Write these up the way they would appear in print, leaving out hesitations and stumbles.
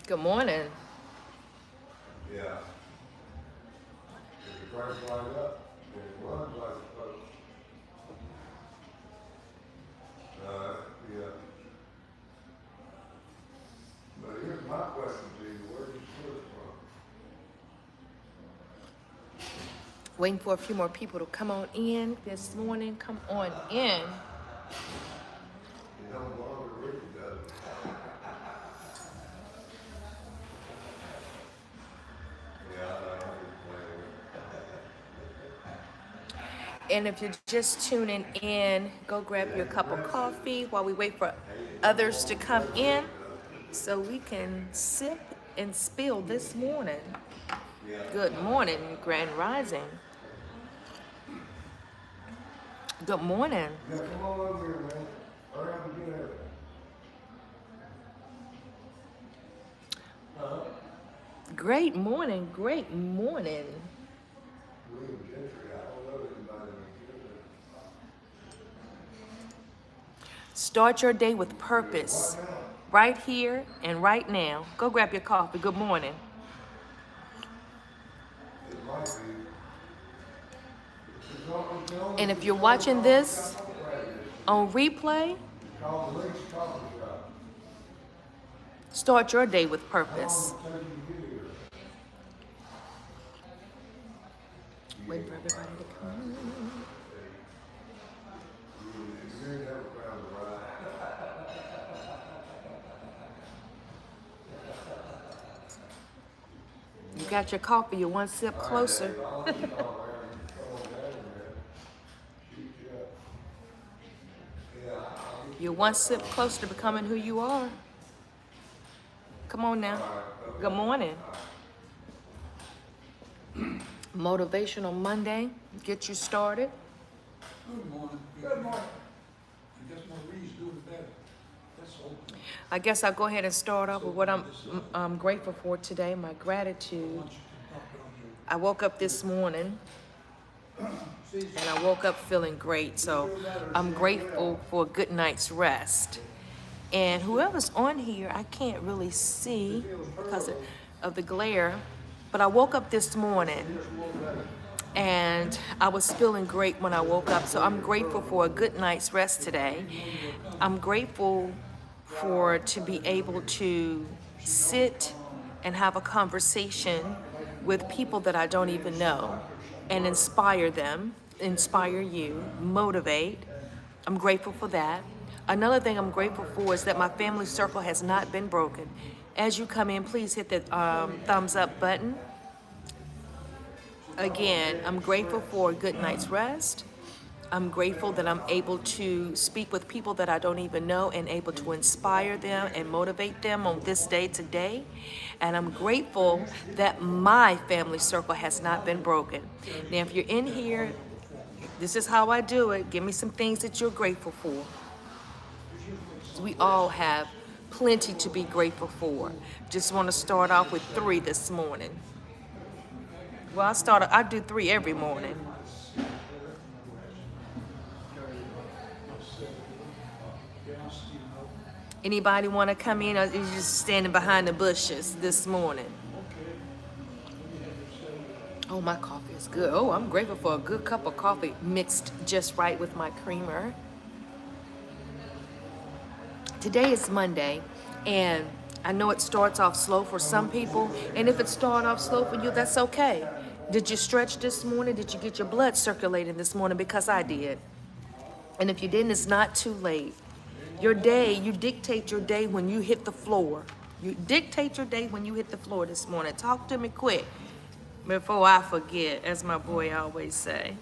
Good morning. Yeah. If the price right up, then it runs like it's supposed to. Yeah. But here's my question to you, where did you get it from? Waiting for a few more people to come on in this morning. Come on in. You don't belong to Ricky, does it? Yeah, I know, I'm just playing. And if you're just tuning in, go grab your cup of coffee while we wait for others to come in so we can sip and spill this morning. Good morning, Grand Rising. Good morning. Yeah, come on over here, man. Hurry up and get here. Great morning. Great morning. William Gentry, I don't know anybody who's good. Start your day with purpose. Right here and right now. Go grab your coffee. Good morning. It might be. And if you're watching this on replay, Call the Link's Coffee Shop. start your day with purpose. Tell you to get here. Wait for everybody to come in. You ain't never found a ride. You got your coffee, you're one sip closer. You're one sip closer to becoming who you are. Come on now. Good morning. Motivational Monday. Get you started. Good morning. Good morning. I guess Marie's doing better. That's all. I guess I'll go ahead and start off with what I'm grateful for today, my gratitude. I woke up this morning and I woke up feeling great, so I'm grateful for a good night's rest. And whoever's on here, I can't really see because of the glare, but I woke up this morning and I was feeling great when I woke up, so I'm grateful for a good night's rest today. I'm grateful to be able to sit and have a conversation with people that I don't even know and inspire them, inspire you, motivate. I'm grateful for that. Another thing I'm grateful for is that my family circle has not been broken. As you come in, please hit the thumbs up button. Again, I'm grateful for a good night's rest. I'm grateful that I'm able to speak with people that I don't even know and able to inspire them and motivate them on this day today. And I'm grateful that my family circle has not been broken. Now, if you're in here, this is how I do it. Give me some things that you're grateful for. We all have plenty to be grateful for. Just want to start off with 3 this morning. Well, I do 3 every morning. Anybody want to come in, or are you just standing behind the bushes this morning? Oh, my coffee is good. Oh, I'm grateful for a good cup of coffee mixed just right with my creamer. Today is Monday, and I know it starts off slow for some people, and if it started off slow for you, that's okay. Did you stretch this morning? Did you get your blood circulating this morning? Because I did. And if you didn't, it's not too late. Your day, you dictate your day when you hit the floor. You dictate your day when you hit the floor this morning. Talk to me quick before I forget, as my boy always say.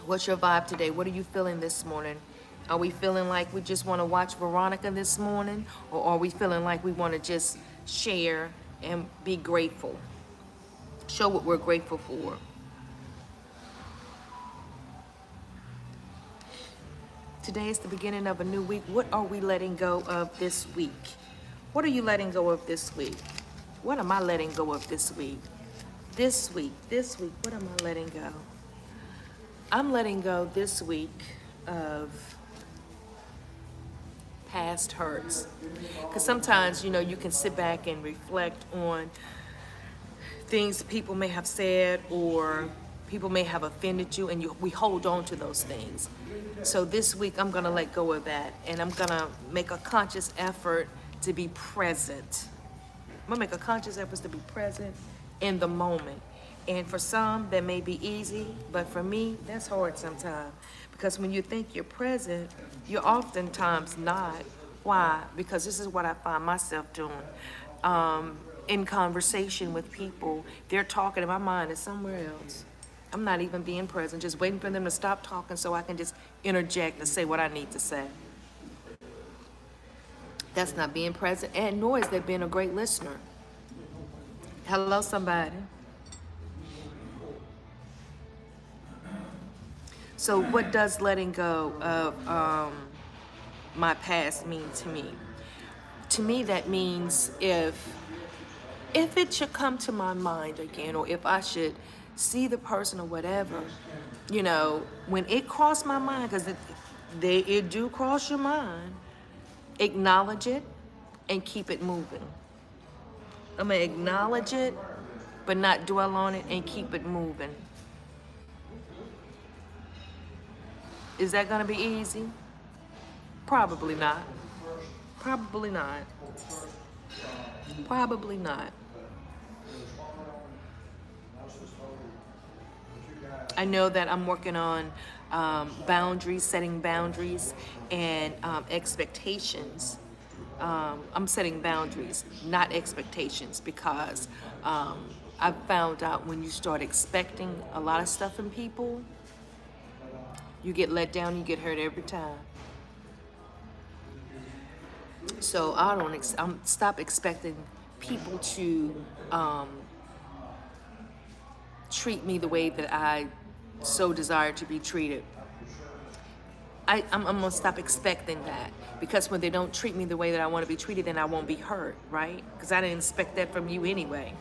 What's your vibe today? What are you feeling this morning? Are we feeling like we just want to watch Veronica this morning? Or are we feeling like we want to just share and be grateful? Show what we're grateful for. Today is the beginning of a new week. What are we letting go of this week? What are you letting go of this week? What am I letting go of this week? This week, what am I letting go? I'm letting go this week of past hurts. Because sometimes, you can sit back and reflect on things people may have said or people may have offended you, and we hold on to those things. So this week I'm gonna let go of that, and I'm gonna make a conscious effort to be present. I'm gonna make a conscious effort to be present in the moment. And for some, that may be easy, but for me, that's hard sometimes. Because when you think you're present, you're oftentimes not. Why? Because this is what I find myself doing. In conversation with people, they're talking and my mind is somewhere else. I'm not even being present, just waiting for them to stop talking so I can just interject and say what I need to say. That's not being present, and nor is that being a great listener. Hello, somebody. So what does letting go of my past mean to me? To me, that means if it should come to my mind again, or if I should see the person or whatever, when it crossed my mind, because it do cross your mind, acknowledge it and keep it moving. I'm gonna acknowledge it, but not dwell on it and keep it moving. Is that gonna be easy? Probably not. Probably not. Probably not. I know that I'm working on boundaries, setting boundaries, and expectations. I'm setting boundaries, not expectations, because I've found out when you start expecting a lot of stuff in people, you get let down, you get hurt every time. So I'm stop expecting people to treat me the way that I so desire to be treated. I'm gonna stop expecting that, because when they don't treat me the way that I want to be treated, then I won't be hurt, right? Because I didn't expect that from you anyway.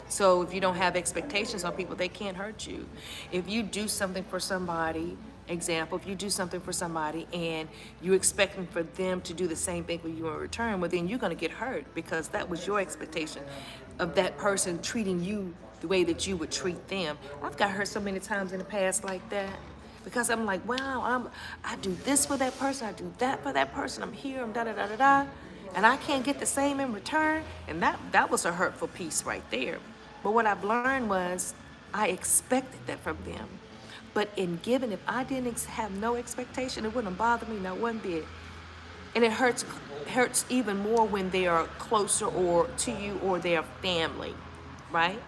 So if you don't have expectations on people, they can't hurt you. If you do something for somebody, example, if you do something for somebody and you're expecting for them to do the same thing for you in return, well, then you're going to get hurt, because that was your expectation of that person treating you the way that you would treat them. I've got hurt so many times in the past like that, because I'm like, wow, I do this for that person, I do that for that person, I'm here, I'm da-da-da-da-da, and I can't get the same in return, and that was a hurtful piece right there. But what I've learned was I expected that from them. But in giving, if I didn't have no expectation, it wouldn't bother me not one bit. And it hurts even more when they are closer or to you or their family, right?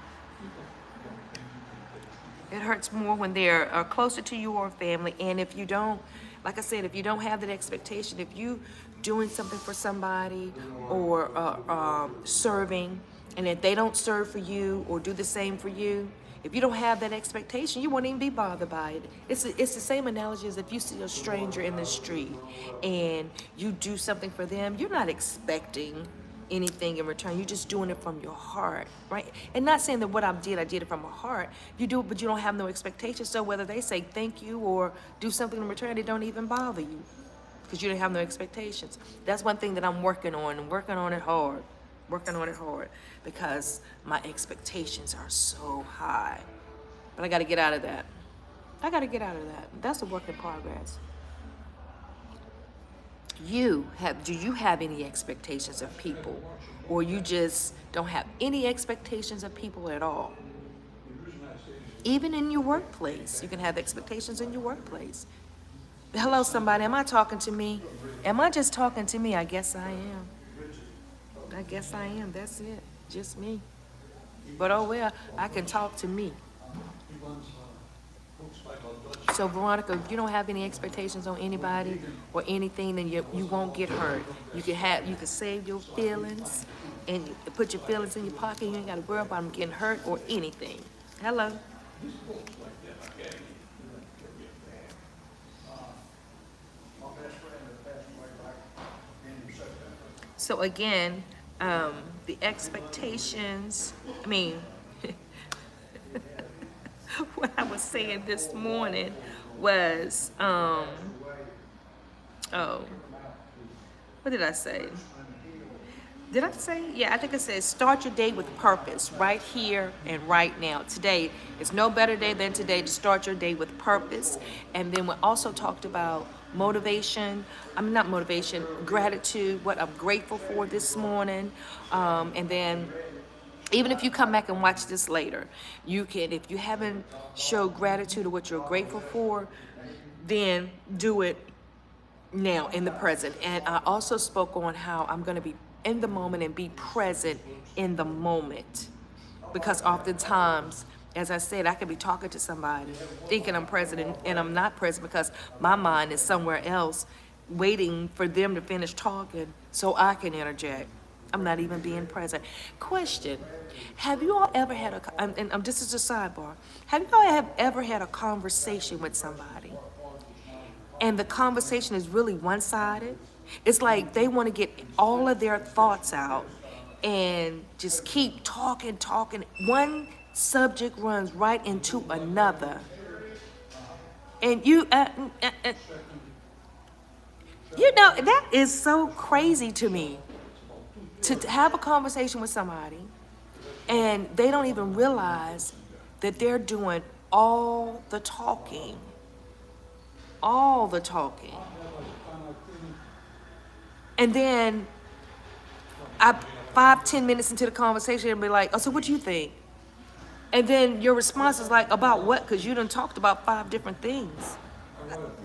It hurts more when they're closer to you or family. And if you don't, like I said, if you don't have that expectation, if you doing something for somebody or serving, and if they don't serve for you or do the same for you, if you don't have that expectation, you won't even be bothered by it. It's the same analogy as if you see a stranger in the street and you do something for them, you're not expecting anything in return. You're just doing it from your heart, right? And not saying that what I did it from my heart. You do it, but you don't have no expectations. So whether they say thank you or do something in return, it don't even bother you, because you don't have no expectations. That's one thing that I'm working on, and working on it hard, because my expectations are so high. But I got to get out of that. That's a work in progress. Do you have any expectations of people, or you just don't have any expectations of people at all? Even in your workplace, you can have expectations in your workplace. Hello, somebody. Am I talking to me? Am I just talking to me? I guess I am. That's it. Just me. But oh well, I can talk to me. So Veronica, if you don't have any expectations on anybody or anything, then you won't get hurt. You can save your feelings and put your feelings in your pocket. You ain't got to worry about them getting hurt or anything. Hello. So again, the expectations, I mean, what I was saying this morning was, oh, what did I say? Did I say? Yeah, I think it says start your day with purpose right here and right now. Today is no better day than today to start your day with purpose. And then we also talked about motivation. I mean, not motivation, gratitude, what I'm grateful for this morning. And then even if you come back and watch this later, you can, if you haven't showed gratitude or what you're grateful for, then do it now in the present. And I also spoke on how I'm going to be in the moment and be present in the moment, because oftentimes, as I said, I could be talking to somebody thinking I'm present, and I'm not present because my mind is somewhere else waiting for them to finish talking so I can interject. I'm not even being present. Question: have you all ever had and this is a sidebar, have you all ever had a conversation with somebody and the conversation is really one-sided? It's like they want to get all of their thoughts out and just keep talking. One subject runs right into another. And you know, that is so crazy to me, to have a conversation with somebody and they don't even realize that they're doing all the talking. All the talking. And then I 5-10 minutes into the conversation and be like, oh, so what do you think? And then your response is like, about what? Because you done talked about 5 different things.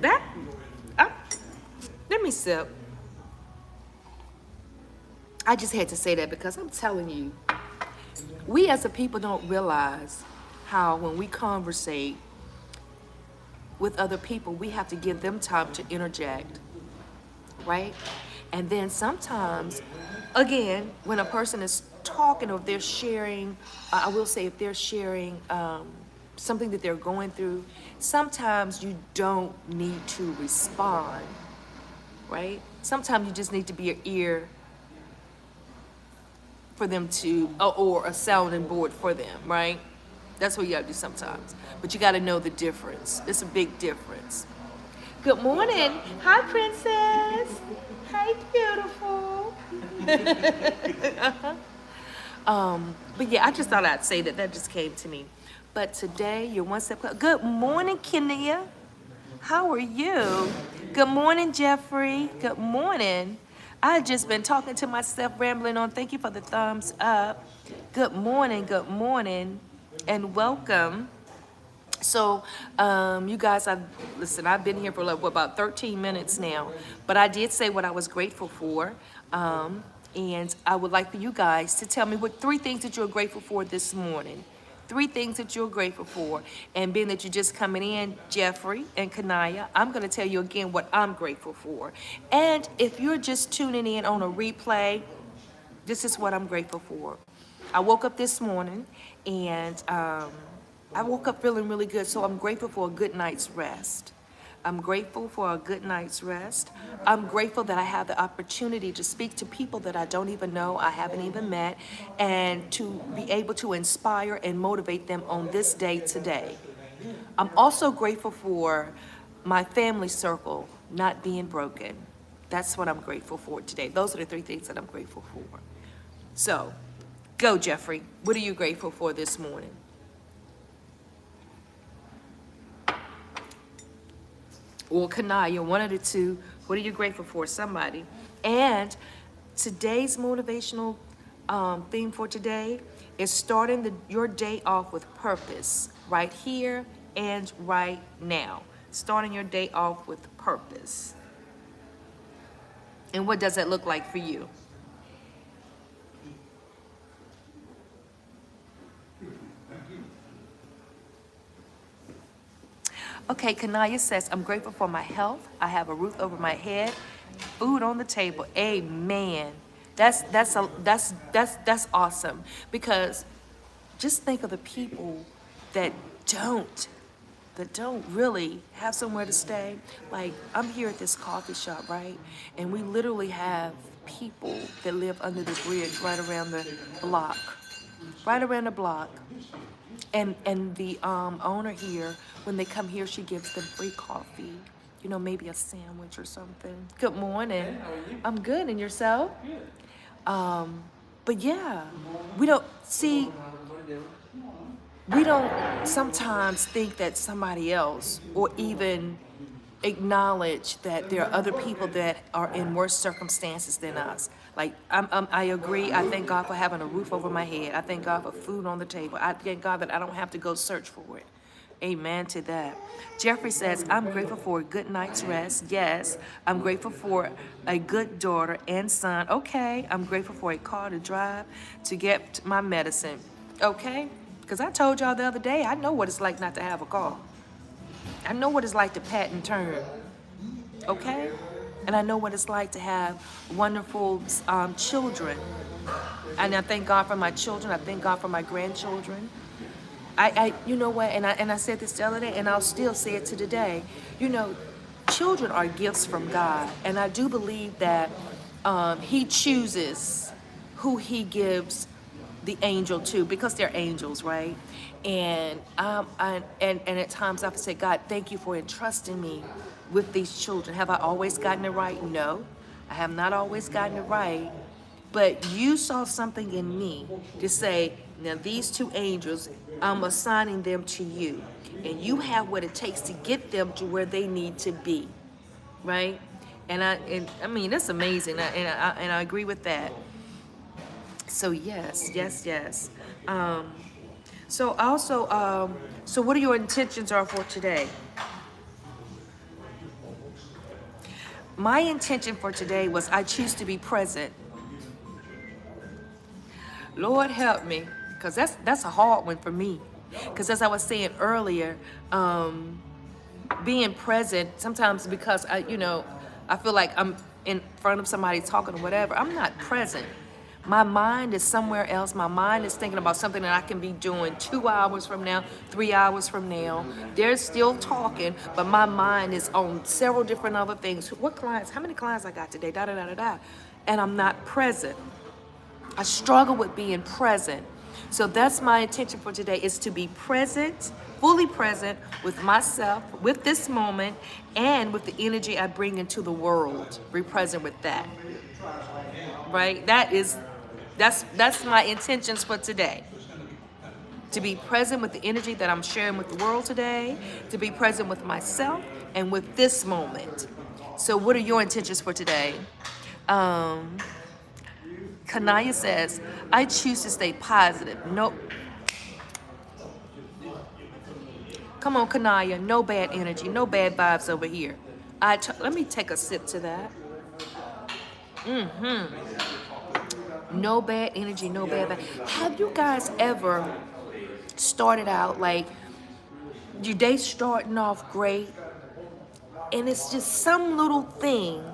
That, let me sip. I just had to say that because I'm telling you, we as a people don't realize how when we conversate with other people, we have to give them time to interject, right? And then sometimes, again, when a person is talking or they're sharing, I will say if they're sharing something that they're going through, sometimes you don't need to respond, right? Sometimes you just need to be an ear for them to, or a sounding board for them, right? That's what you gotta do sometimes. But you gotta know the difference. It's a big difference. Good morning. Hi, princess. Hi, beautiful. But yeah, I just thought I'd say that. That just came to me. But today, you're one step closer. Good morning, Kenia. How are you? Good morning, Jeffrey. Good morning. I've just been talking to myself, rambling on. Thank you for the thumbs up. Good morning, and welcome. So, you guys, I've been here for like, about 13 minutes now, but I did say what I was grateful for. And I would like for you guys to tell me what 3 things that you're grateful for this morning. 3 things that you're grateful for. And being that you're just coming in, Jeffrey and Kanaya, I'm going to tell you again what I'm grateful for. And if you're just tuning in on a replay, this is what I'm grateful for. I woke up this morning and I woke up feeling really good, so I'm grateful for a good night's rest. I'm grateful for a good night's rest. I'm grateful that I have the opportunity to speak to people that I don't even know, I haven't even met, and to be able to inspire and motivate them on this day today. I'm also grateful for my family circle not being broken. That's what I'm grateful for today. Those are the 3 things that I'm grateful for. So, go, Jeffrey. What are you grateful for this morning? Or Kanaya, one of the 2. What are you grateful for? Somebody. And today's motivational theme for today is starting your day off with purpose, right here and right now. Starting your day off with purpose. And what does that look like for you? Okay, Kanaya says, I'm grateful for my health. I have a roof over my head, food on the table. Amen. That's awesome. Because just think of the people that don't really have somewhere to stay. Like, I'm here at this coffee shop, right? And we literally have people that live under the bridge right around the block. Right around the block. And the owner here, when they come here, she gives them free coffee. You know, maybe a sandwich or something. Good morning. I'm good, and yourself? But yeah, we don't see. We don't sometimes think that somebody else, or even acknowledge that there are other people that are in worse circumstances than us. Like, I agree. I thank God for having a roof over my head. I thank God for food on the table. I thank God that I don't have to go search for it. Amen to that. Jeffrey says, I'm grateful for a good night's rest. Yes. I'm grateful for a good daughter and son. Okay. I'm grateful for a car to drive to get my medicine. Okay. Because I told y'all the other day, I know what it's like not to have a car. I know what it's like to pat and turn, okay? And I know what it's like to have wonderful children. And I thank God for my children. I thank God for my grandchildren. You know what? And I said this the other day, and I'll still say it to today. You know, children are gifts from God, and I do believe that He chooses who He gives the angel to, because they're angels, right? And at times I've said, God, thank you for entrusting me with these children. Have I always gotten it right? No, I have not always gotten it right. But you saw something in me to say, now these two angels, I'm assigning them to you. And you have what it takes to get them to where they need to be, right? And I mean, that's amazing. And I agree with that. So yes. So also, so what are your intentions are for today? My intention for today was I choose to be present. Lord help me, because that's a hard one for me. Because as I was saying earlier, being present sometimes, because I feel like I'm in front of somebody talking or whatever, I'm not present. My mind is somewhere else. My mind is thinking about something that I can be doing 2 hours from now, 3 hours from now. They're still talking, but my mind is on several different other things. What clients? How many clients I got today? Da da da da da. And I'm not present. I struggle with being present. So that's my intention for today, is to be present, fully present with myself, with this moment, and with the energy I bring into the world. Be present with that. Right? That's my intentions for today. To be present with the energy that I'm sharing with the world today, to be present with myself and with this moment. So what are your intentions for today? Kanaya says, I choose to stay positive. No, come on, Kanaya, no bad energy, no bad vibes over here. Let me take a sip to that. No bad energy, no bad vibe. Have you guys ever started out like your day starting off great, and it's just some little thing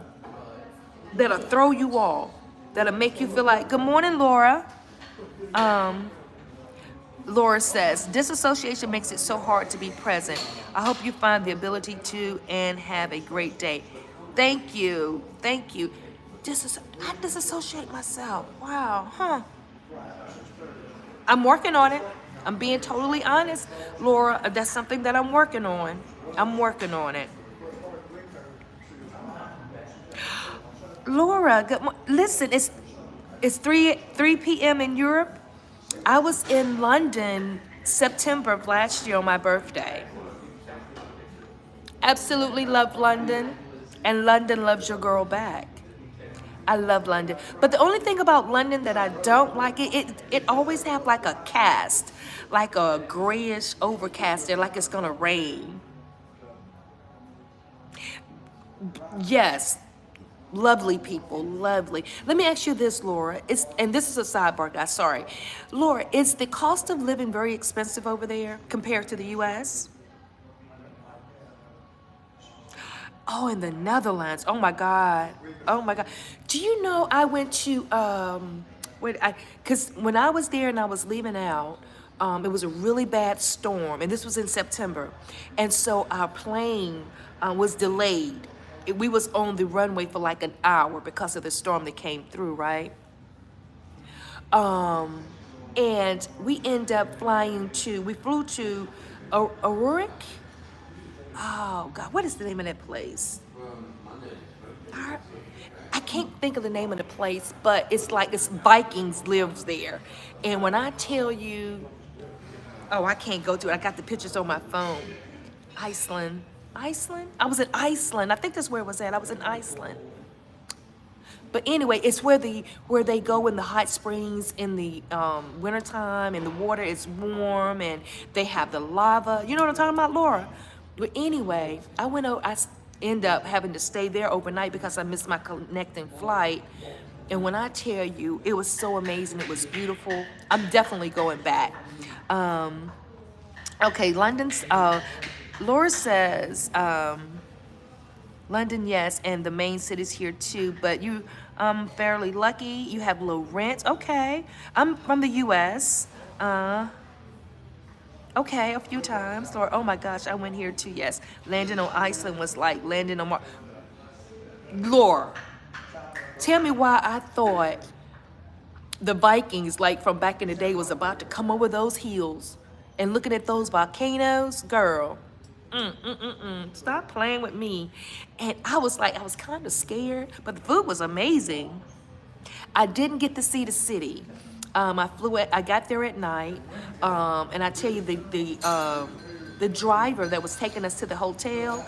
that'll throw you off, that'll make you feel like, good morning, Laura. Laura says, disassociation makes it so hard to be present. I hope you find the ability to and have a great day. Thank you. I disassociate myself. Wow, huh? I'm working on it. I'm being totally honest, Laura. That's something that I'm working on. I'm working on it. Laura, listen, it's 3 p.m. in Europe. I was in London September of last year on my birthday. Absolutely love London, and London loves your girl back. I love London. But the only thing about London that I don't like, it always have like a cast, like a grayish overcast there, like it's gonna rain. Yes, lovely people, lovely. Let me ask you this, Laura. And this is a sidebar, guys, sorry. Laura, is the cost of living very expensive over there compared to the U.S.? Oh, in the Netherlands. Oh my God. Do you know I went to because when I was there and I was leaving out, it was a really bad storm, and this was in September, and so our plane was delayed, we was on the runway for like an hour because of the storm that came through, right? Um, and we end up we flew to Auroric. Oh God, what is the name of that place? I I can't think of the name of the place, but it's like it's Vikings lives there. And when I tell you, oh, I can't go to it. I got the pictures on my phone. Iceland. Iceland? I was in Iceland. I think that's where it was at. I was in Iceland. But anyway, it's where they go in the hot springs in the wintertime, and the water is warm, and they have the lava. You know what I'm talking about, Laura? But anyway, end up having to stay there overnight because I missed my connecting flight. And when I tell you, it was so amazing. It was beautiful. I'm definitely going back. Okay, Laura says, London, yes, and the main cities here too, but you fairly lucky. You have low rent. Okay. I'm from the US. Okay, a few times. Or oh my gosh, I went here too, yes. Landing on Iceland was like landing on Mars. Laura, tell me why I thought the Vikings, like from back in the day, was about to come over those hills and looking at those volcanoes, girl. Stop playing with me. And I was kind of scared, but the food was amazing. I didn't get to see the city. I got there at night, and I tell you, the driver that was taking us to the hotel,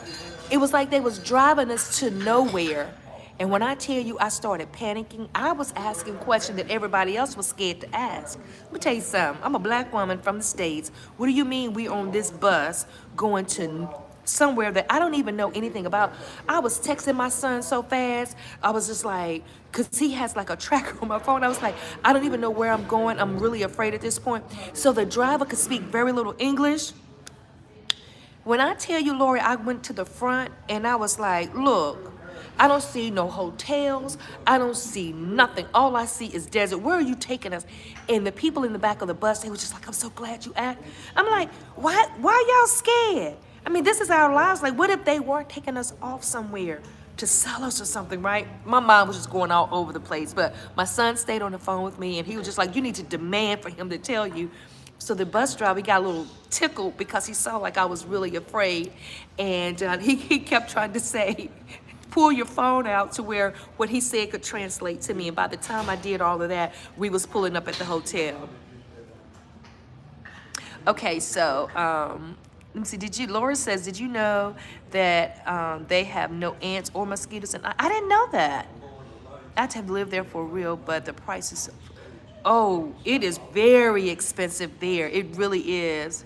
it was like they was driving us to nowhere. And when I tell you, I started panicking. I was asking questions that everybody else was scared to ask. Let me tell you something. I'm a black woman from the States. What do you mean we on this bus going to somewhere that I don't even know anything about? I was texting my son so fast. I was just like, because he has like a tracker on my phone. I was like, I don't even know where I'm going. I'm really afraid at this point. So the driver could speak very little English. When I tell you, Lori, I went to the front and I was like, look, I don't see no hotels. I don't see nothing. All I see is desert. Where are you taking us? And the people in the back of the bus, they were just like, I'm so glad you asked. I'm like, why y'all scared? I mean, this is our lives. Like, what if they weren't taking us off somewhere to sell us or something, right? My mind was just going all over the place. But my son stayed on the phone with me, and he was just like, you need to demand for him to tell you. So the bus driver, he got a little tickled because he saw like I was really afraid. And he kept trying to say, pull your phone out to where what he said could translate to me. And by the time I did all of that, we was pulling up at the hotel. Okay, so let me see. Laura says, did you know that they have no ants or mosquitoes? And I didn't know that. I have lived there for real, but the price is, oh, it is very expensive there. It really is.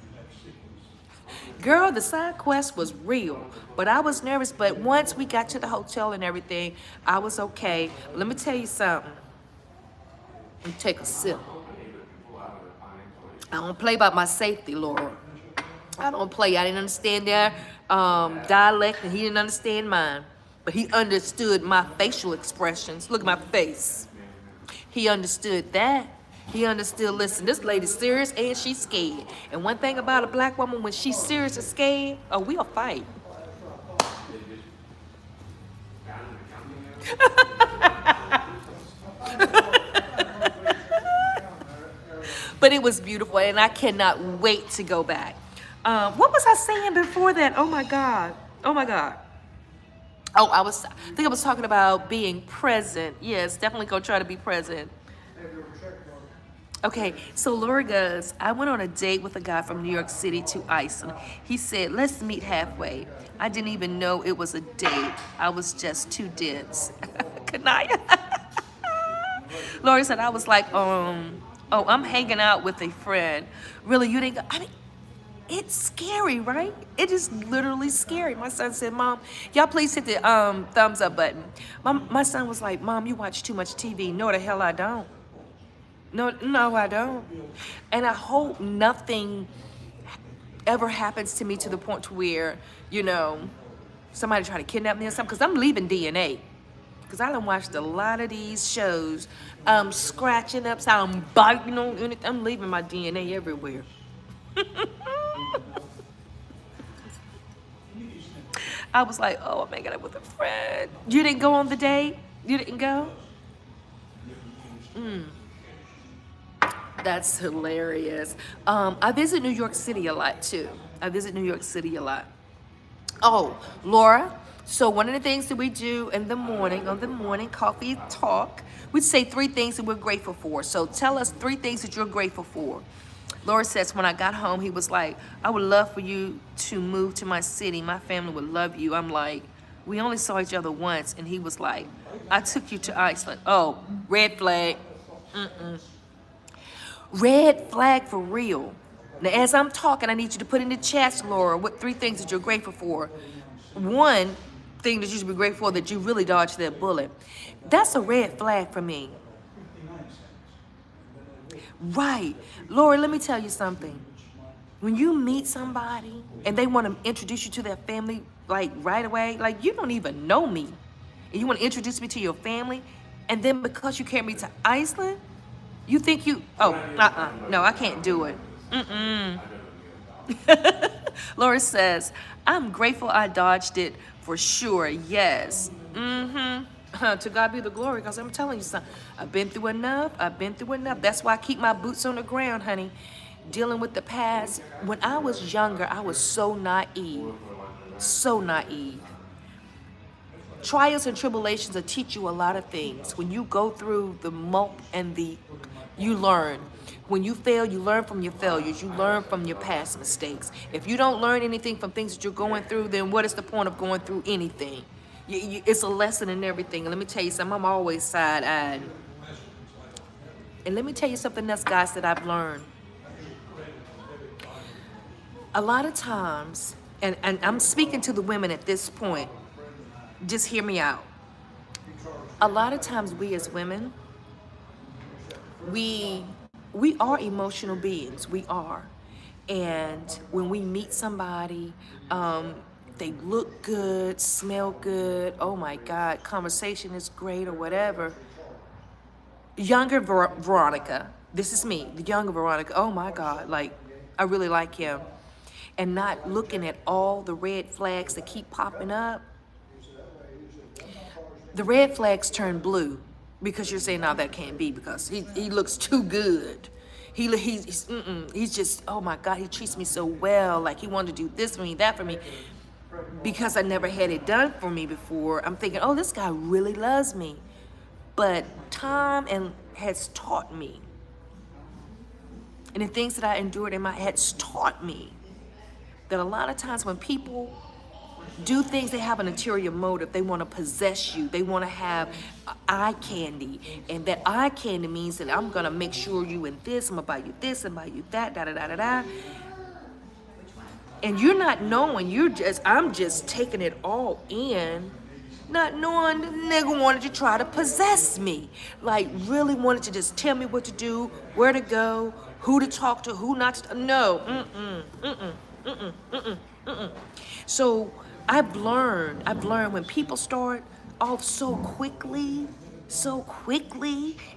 Girl, the side quest was real, but I was nervous. But once we got to the hotel and everything, I was okay. Let me tell you something. Let me take a sip. I don't play about my safety, Laura. I don't play. I didn't understand their dialect, and he didn't understand mine. But he understood my facial expressions. Look at my face. He understood that. He understood, listen, this lady's serious and she's scared. And one thing about a black woman, when she's serious and scared, oh, we'll fight. But it was beautiful, and I cannot wait to go back. What was I saying before that? Oh my God. Oh my God. Oh, I think I was talking about being present. Yes, definitely go try to be present. Okay, so Laura goes, I went on a date with a guy from New York City to Iceland. He said, let's meet halfway. I didn't even know it was a date. I was just too dense. Kanaya. Laura said, I was like, oh, I'm hanging out with a friend. Really, you didn't go? I mean, it's scary, right? It is literally scary. My son said, Mom, y'all please hit the thumbs up button. My son was like, Mom, you watch too much TV. No, the hell I don't. No, I don't. And I hope nothing ever happens to me to the point where, you know, somebody try to kidnap me or something, because I'm leaving DNA. Because I done watched a lot of these shows. Scratching up, I'm biting on anything. I'm leaving my DNA everywhere. I was like, oh, I got it with a friend. You didn't go on the date? You didn't go? That's hilarious. I visit New York City a lot too. I visit New York City a lot. Oh, Laura. So one of the things that we do in the morning, on the morning coffee talk, we say 3 things that we're grateful for. So tell us 3 things that you're grateful for. Laura says, when I got home, he was like, I would love for you to move to my city. My family would love you. I'm like, we only saw each other once. And he was like, I took you to Iceland. Oh, red flag. Red flag for real. Now, as I'm talking, I need you to put in the chat, Laura, what 3 things that you're grateful for. One thing that you should be grateful for, that you really dodged that bullet. That's a red flag for me. Right. Laura, let me tell you something. When you meet somebody and they want to introduce you to their family, like right away, like you don't even know me, and you want to introduce me to your family, and then because you carry me to Iceland, you think you, no, I can't do it. Laura says, I'm grateful I dodged it for sure. Yes. To God be the glory, because I'm telling you something. I've been through enough. That's why I keep my boots on the ground, honey. Dealing with the past. When I was younger, I was so naive. So naive. Trials and tribulations will teach you a lot of things. When you go through the muck and you learn. When you fail, you learn from your failures. You learn from your past mistakes. If you don't learn anything from things that you're going through, then what is the point of going through anything? It's a lesson in everything. And let me tell you something, I'm always side-eyed. And let me tell you something else, guys, that I've learned. A lot of times, and I'm speaking to the women at this point, just hear me out. A lot of times we as women, we are emotional beings. We are. And when we meet somebody, they look good, smell good, oh my God, conversation is great or whatever. Younger Veronica, this is me, the younger Veronica, oh my God, like, I really like him. And not looking at all the red flags that keep popping up. The red flags turn blue because you're saying, no, that can't be because he looks too good. He's just, oh my God, he treats me so well. Like he wanted to do this for me, that for me. Because I never had it done for me before, I'm thinking, oh, this guy really loves me. But time has taught me. And the things that I endured in my head taught me that a lot of times when people do things, they have an ulterior motive. They want to possess you. They want to have eye candy. And that eye candy means that I'm going to make sure you in this, I'm going to buy you this and buy you that, da-da-da-da-da. And you're not knowing, I'm just taking it all in, not knowing the nigga wanted to try to possess me. Like really wanted to just tell me what to do, where to go, who to talk to, who not to, no, So I've learned when people start off so quickly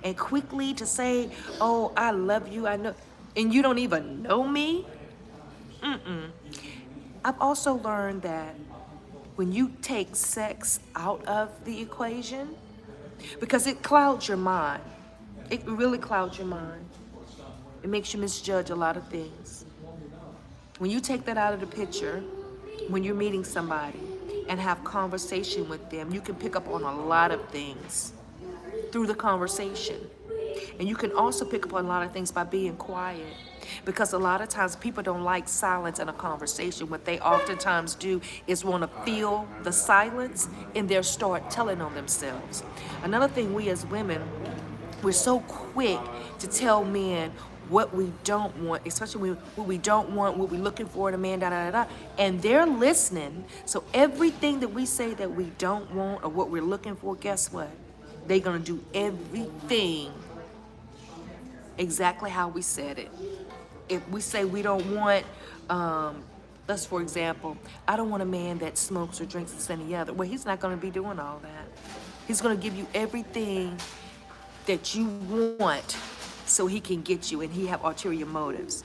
and quickly to say, oh, I love you, I know, and you don't even know me. I've also learned that when you take sex out of the equation, because it clouds your mind, it really clouds your mind. It makes you misjudge a lot of things. When you take that out of the picture, when you're meeting somebody and have conversation with them, you can pick up on a lot of things through the conversation. And you can also pick up on a lot of things by being quiet. Because a lot of times people don't like silence in a conversation. What they oftentimes do is want to feel the silence and they'll start telling on themselves. Another thing, we as women, we're so quick to tell men what we don't want, especially what we don't want, what we're looking for in a man, da-da-da-da. And they're listening. So everything that we say that we don't want or what we're looking for, guess what? They're going to do everything exactly how we said it. If we say we don't want, let's for example, I don't want a man that smokes or drinks this and the other. Well, he's not going to be doing all that. He's going to give you everything that you want so he can get you, and he have ulterior motives.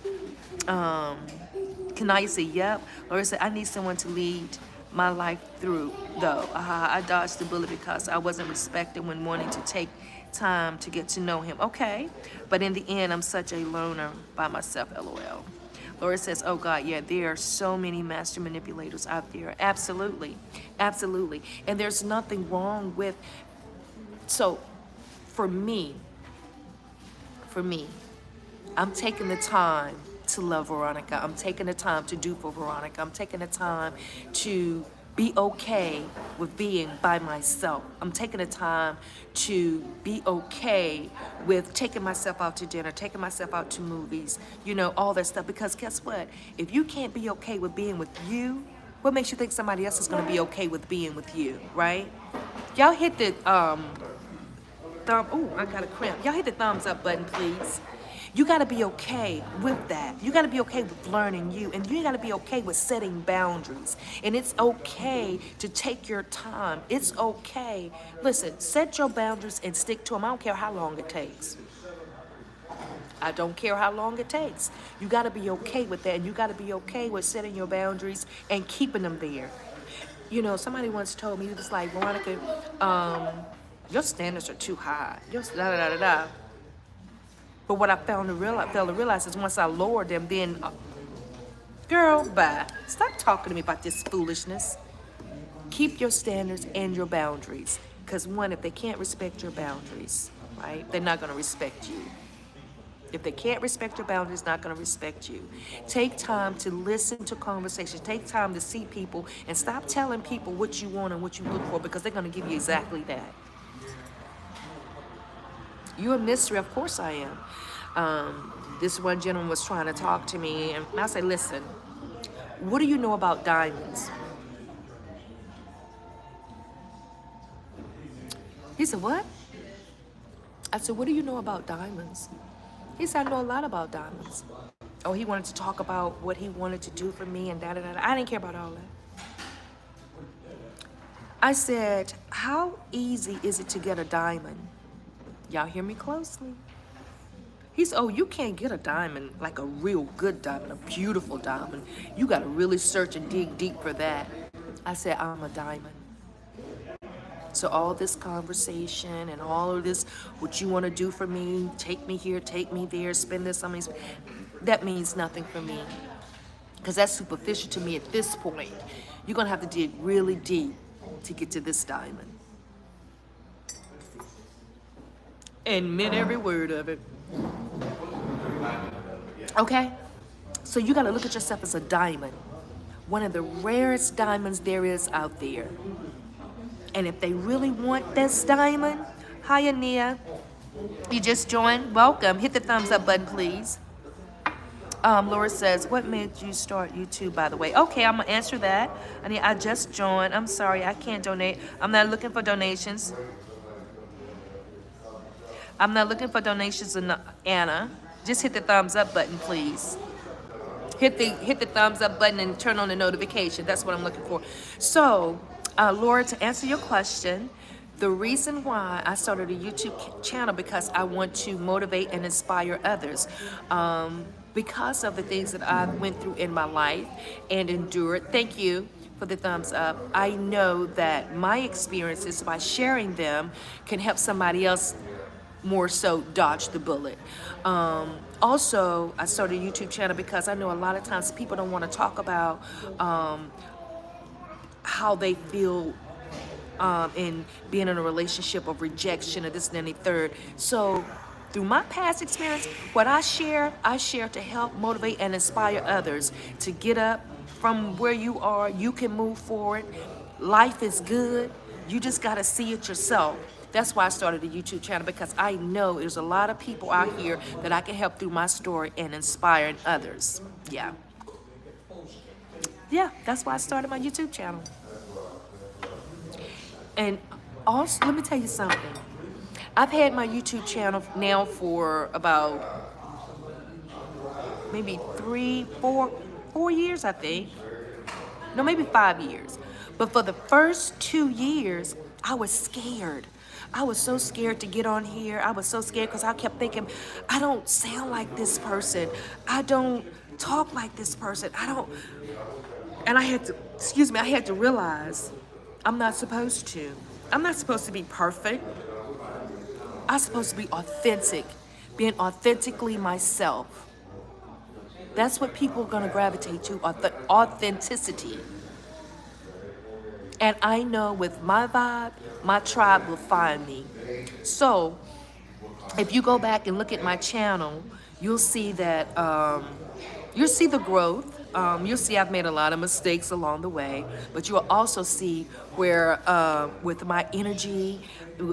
Kanaya said, yep. Laura said, I need someone to lead my life through, though. I dodged the bullet because I wasn't respected when wanting to take time to get to know him. Okay, but in the end, I'm such a loner by myself, LOL. Laura says, oh God, yeah, there are so many master manipulators out there. Absolutely, absolutely. And there's nothing wrong with, so for me, for me, I'm taking the time to love Veronica. I'm taking the time to do for Veronica. I'm taking the time to be okay with being by myself. I'm taking the time to be okay with taking myself out to dinner, taking myself out to movies, you know, all that stuff. Because guess what? If you can't be okay with being with you, what makes you think somebody else is going to be okay with being with you, right? Y'all hit the thumb. Oh, I got a cramp. Y'all hit the thumbs up button, please. You got to be okay with that. You got to be okay with learning you, and you got to be okay with setting boundaries. And it's okay to take your time. It's okay. Listen, set your boundaries and stick to them. I don't care how long it takes. I don't care how long it takes. You got to be okay with that, and you got to be okay with setting your boundaries and keeping them there. You know, somebody once told me, it was like, Veronica, your standards are too high. Your da da da da da. But what I failed to realize is once I lowered them, then, girl, bye. Stop talking to me about this foolishness. Keep your standards and your boundaries. Because one, if they can't respect your boundaries, right, they're not going to respect you. If they can't respect your boundaries, not going to respect you. Take time to listen to conversations. Take time to see people and stop telling people what you want and what you look for, because they're going to give you exactly that. You're a mystery, of course I am. This one gentleman was trying to talk to me, and I said, listen, what do you know about diamonds? He said, what? I said, what do you know about diamonds? He said, I know a lot about diamonds. Oh, he wanted to talk about what he wanted to do for me and da-da-da. I didn't care about all that. I said, how easy is it to get a diamond? Y'all hear me closely. He said, oh, you can't get a diamond, like a real good diamond, a beautiful diamond. You got to really search and dig deep for that. I said, I'm a diamond. So all this conversation and all of this, what you want to do for me, take me here, take me there, spend this on me, that means nothing for me. Because that's superficial to me at this point. You're going to have to dig really deep to get to this diamond. And meant every word of it. Okay? So you got to look at yourself as a diamond. One of the rarest diamonds there is out there. And if they really want this diamond, hi, Ania. You just joined? Welcome. Hit the thumbs up button, please. Laura says, what made you start YouTube, by the way? Okay, I'm going to answer that. I just joined. I'm sorry, I can't donate. I'm not looking for donations. I'm not looking for donations, Anna. Just hit the thumbs up button, please. Hit the thumbs up button and turn on the notification. That's what I'm looking for. So, Laura, to answer your question, the reason why I started a YouTube channel, because I want to motivate and inspire others. Because of the things that I went through in my life and endured. Thank you for the thumbs up. I know that my experiences, by sharing them, can help somebody else more so dodge the bullet. Also, I started a YouTube channel because I know a lot of times people don't want to talk about how they feel in being in a relationship of rejection or this and any third. So through my past experience, what I share to help motivate and inspire others to get up from where you are. You can move forward. Life is good. You just got to see it yourself. That's why I started a YouTube channel, because I know there's a lot of people out here that I can help through my story and inspire others. Yeah. Yeah, that's why I started my YouTube channel. And also, let me tell you something. I've had my YouTube channel now for about maybe 4 years, I think. No, maybe 5 years. But for the first 2 years, I was scared. I was so scared to get on here. I was so scared because I kept thinking, I don't sound like this person. I don't talk like this person. And I had to, excuse me, I had to realize I'm not supposed to. I'm not supposed to be perfect. I'm supposed to be authentic, being authentically myself. That's what people are going to gravitate to, authenticity. And I know with my vibe, my tribe will find me. So if you go back and look at my channel, you'll see that you'll see the growth. You'll see I've made a lot of mistakes along the way, but you'll also see where with my energy,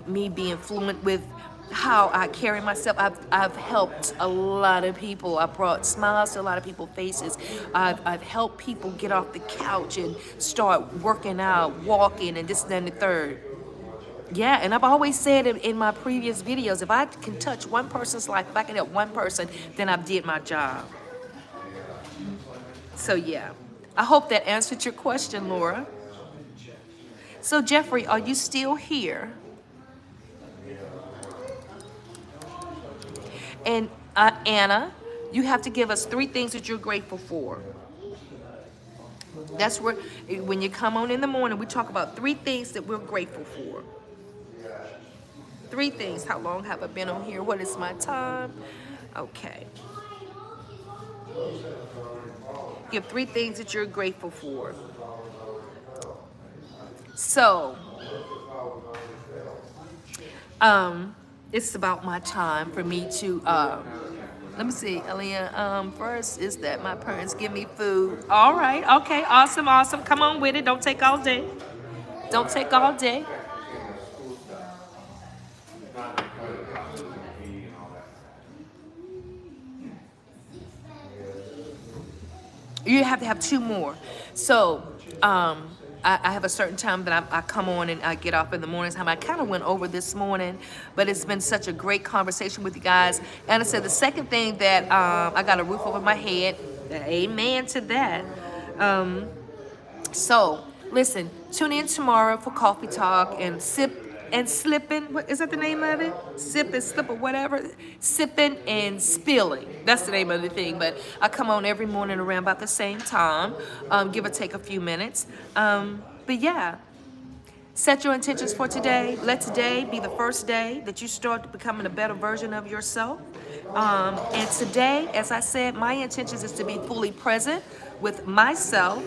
me being fluent with how I carry myself, I've helped a lot of people. I brought smiles to a lot of people's faces. I've helped people get off the couch and start working out, walking, and this, and then the third. Yeah, and I've always said in my previous videos, if I can touch one person's life, if I can help one person, then I've did my job. So yeah, I hope that answered your question, Laura. So Jeffrey, are you still here? And Anna, you have to give us 3 things that you're grateful for. That's where, when you come on in the morning, we talk about 3 things that we're grateful for. 3 things. How long have I been on here? What is my time? Okay. Give 3 things that you're grateful for. So, it's about my time for me to, let me see, Aaliyah, first is that my parents give me food. All right, okay, awesome, awesome. Come on with it. Don't take all day. Don't take all day. You have to have 2 more. So, I have a certain time that I come on and I get off in the morning time. I kind of went over this morning, but it's been such a great conversation with you guys. And I said the second thing that I got a roof over my head. Amen to that. So, listen, tune in tomorrow for Coffee Talk and Sip and Slipping. What is that the name of it? Sip and Slip or whatever. Sipping and Spilling. That's the name of the thing. But I come on every morning around about the same time, give or take a few minutes. But yeah, set your intentions for today. Let today be the first day that you start becoming a better version of yourself. And today, as I said, my intentions is to be fully present with myself,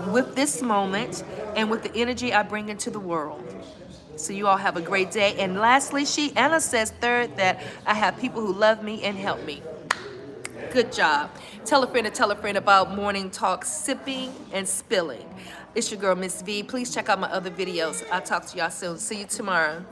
with this moment, and with the energy I bring into the world. So you all have a great day. And lastly, Anna says third, that I have people who love me and help me. Good job. Tell a friend about Morning Talk, Sipping and Spilling. It's your girl, Miss V. Please check out my other videos. I'll talk to y'all soon. See you tomorrow.